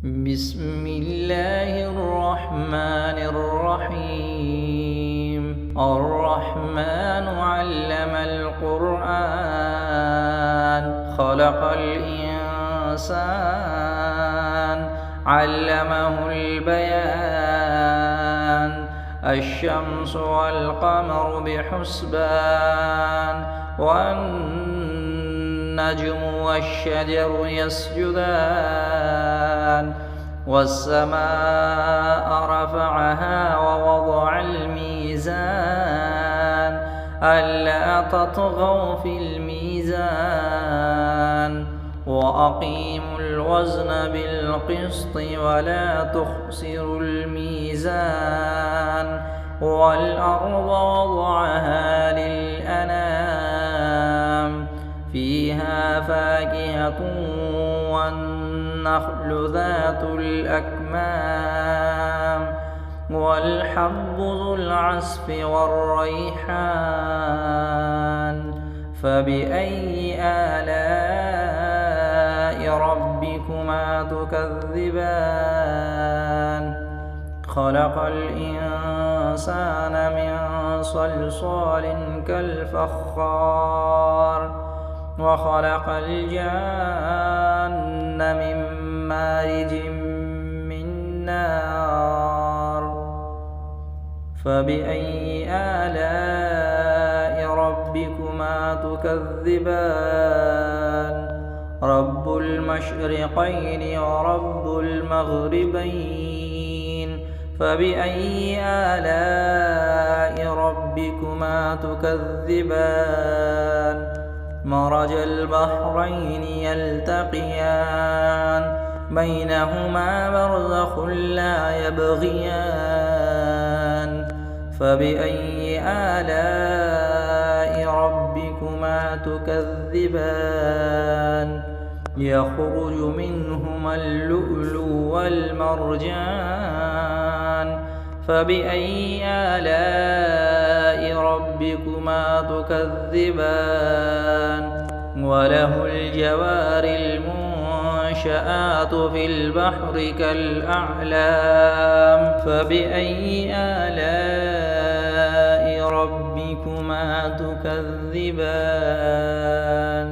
بسم الله الرحمن الرحيم. الرحمن علم القرآن خلق الإنسان علمه البيان. الشمس والقمر بحسبان والنجم والشجر يسجدان. والسماء رفعها ووضع الميزان ألا تطغوا في الميزان وأقيموا الوزن بالقسط ولا تخسروا الميزان. والأرض وضعها للأنام فيها فاكهة والنخل ذات الأكمام والحب ذو العصف والريحان. فبأي آلاء ربكما تكذبان؟ خلق الإنسان من صلصال كالفخار وخلق الجان من مارج من نار. فبأي آلاء ربكما تكذبان؟ رب المشرقين ورب المغربين. فبأي آلاء ربكما تكذبان؟ مرج البحرين يلتقيان بينهما برزخ لا يبغيان. فبأي آلاء ربكما تكذبان؟ يخرج منهما اللؤلؤ والمرجان. فبأي آلاء ربكما تكذبان؟ وله الجوار المنشآت في البحر كالأعلام. فبأي آلاء ربكما تكذبان؟